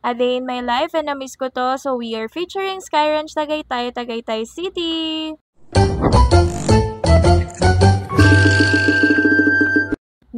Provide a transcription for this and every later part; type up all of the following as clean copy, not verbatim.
A Day in My Life and na-miss ko to. So we are featuring Sky Ranch Tagaytay, Tagaytay City.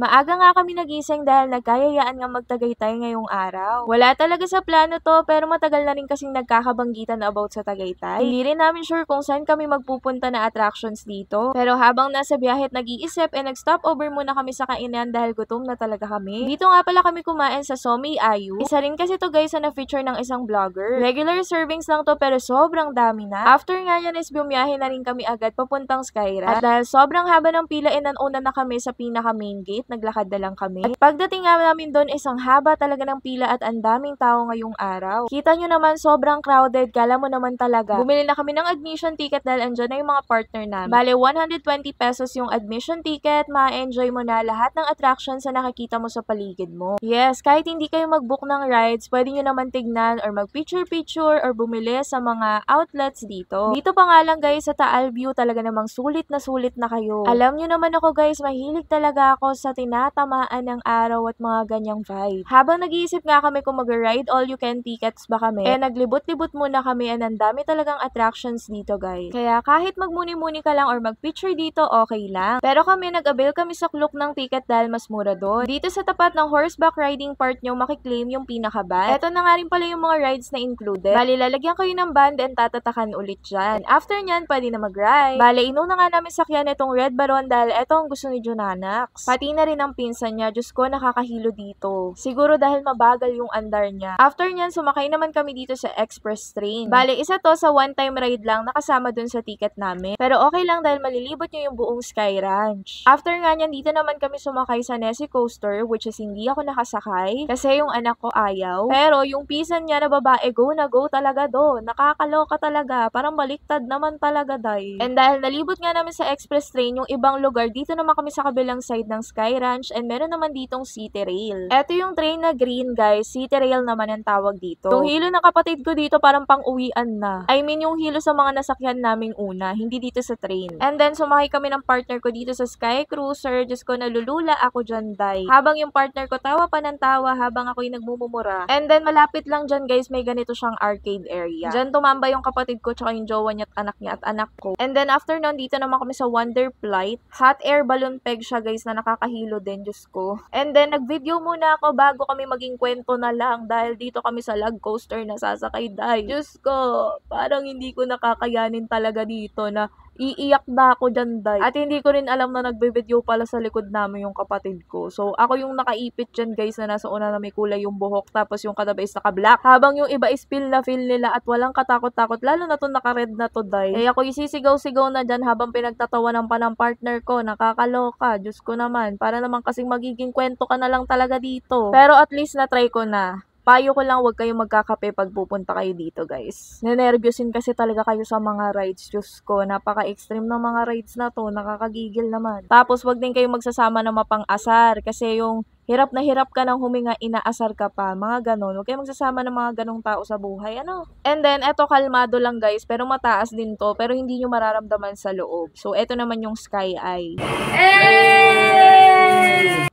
Maaga nga kami nagising dahil nagkayayaan nga magtagaytay ngayong araw. Wala talaga sa plano to pero matagal na rin kasing nagkakabanggitan about sa Tagaytay. Hindi rin namin sure kung saan kami magpupunta na attractions dito. Pero habang nasa biyahe at nag-iisip nag-stop over muna kami sa kainan dahil gutom na talaga kami. Dito nga pala kami kumain sa Somi Ayu. Isa rin kasi to guys na na-feature ng isang vlogger. Regular servings lang to pero sobrang dami na. After nga yan is bumiyahe na rin kami agad papuntang Skyranch. At dahil sobrang haba ng pila inauna na kami sa pinaka main gate, naglakad na lang kami. At pagdating nga namin doon, isang haba talaga ng pila at ang daming tao ngayong araw. Kita nyo naman, sobrang crowded. Kala mo naman talaga. Bumili na kami ng admission ticket dahil andyan na yung mga partner namin. Bale, 120 pesos yung admission ticket. Ma-enjoy mo na lahat ng attractions na nakikita mo sa paligid mo. Yes, kahit hindi kayo mag-book ng rides, pwede nyo naman tignan or mag-picture-picture or bumili sa mga outlets dito. Dito pa nga lang guys, sa Taal View, talaga namang sulit na kayo. Alam nyo naman ako guys, mahilig talaga ako sa tinatamaan ng araw at mga ganyang vibe. Habang nag-iisip nga kami kung mag-ride all-you-can tickets ba kami, naglibot-libot muna kami and ang dami talagang attractions dito guys. Kaya kahit magmuni-muni ka lang or mag-picture dito, okay lang. Pero nag-avail kami sa Klook ng ticket dahil mas mura doon. Dito sa tapat ng horseback riding part nyo, makiklaim yung pinaka-band. Eto na nga rin pala yung mga rides na included. Bali, lalagyan kayo ng band and tatatakan ulit dyan. After nyan, pwede na mag-ride. Bali, inuna nga namin sakyan itong Red Baron dahil eto ang gusto ni Junanax. Pati na rin ang pinsan niya. Diyos ko, nakakahilo dito. Siguro dahil mabagal yung andar niya. After nyan, sumakay naman kami dito sa express train. Bale, isa to sa one-time ride lang nakasama dun sa ticket namin. Pero okay lang dahil malilibot nyo yung buong Sky Ranch. After nga nyan, dito naman kami sumakay sa Nessie Coaster, which is hindi ako nakasakay kasi yung anak ko ayaw. Pero yung pinsan niya na babae, go na go talaga doon. Nakakaloka talaga. Parang baliktad naman talaga dahil. And dahil nalibot nga namin sa express train, yung ibang lugar, dito naman kami sa kabilang side ng Sky Ranch and meron naman ditong City Rail. Eto yung train na green guys, City Rail naman ang tawag dito. Yung hilo ng kapatid ko dito parang pang-uwian na. I mean yung hilo sa mga nasakyan naming una, hindi dito sa train. And then sumakay kami ng partner ko dito sa Sky Cruiser. Diyos ko, nalulula ako dyan day. Habang yung partner ko tawa pa ng tawa habang ako'y nagmumumura. And then malapit lang dyan guys, may ganito siyang arcade area. Dyan tumambay yung kapatid ko tsaka yung jowa niya at anak ko. And then after nun, dito naman kami sa Wonder Flight. Hot air balloon peg siya guys na nakakahilo din, Diyos ko. And then nag-video muna ako bago kami maging kwento na lang dahil dito kami sa log coaster na sasakay dahil. Diyos ko, parang hindi ko nakakayanin talaga dito na iiyak na ako dyan, day. At hindi ko rin alam na nagbe-video pala sa likod namin yung kapatid ko. So, ako yung nakaipit dyan, guys, na nasa una na may kulay yung buhok, tapos yung katabi is naka-black. Habang yung iba is feel nila at walang katakot-takot, lalo na to naka-red na to, day. Eh, ako isisigaw-sigaw na dyan habang pinagtatawanan pa ng partner ko. Nakakaloka. Diyos ko naman. Para naman kasing magiging kwento ka na lang talaga dito. Pero at least na-try ko na. Payo ko lang, huwag kayong magkakape pag pupunta kayo dito, guys. Nenervyosin kasi talaga kayo sa mga rides. Diyos ko, napaka-extreme ng mga rides na to. Nakakagigil naman. Tapos, huwag din kayong magsasama ng mapang-asar. Kasi yung hirap na hirap ka ng huminga, inaasar ka pa. Mga ganon. Huwag kayong magsasama ng mga ganong tao sa buhay. Ano? And then, eto, kalmado lang, guys. Pero mataas din to. Pero hindi nyo mararamdaman sa loob. So, eto naman yung Sky Eye.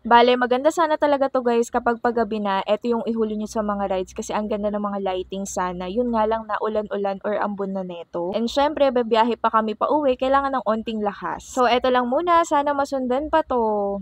Bale, maganda sana talaga to guys kapag paggabi na, eto yung ihuli nyo sa mga rides kasi ang ganda ng mga lighting sana. Yun nga lang na ulan-ulan or ambon na neto. And syempre, babiyahe pa kami pa uwi, kailangan ng onting lakas. So, eto lang muna. Sana masundan pa to.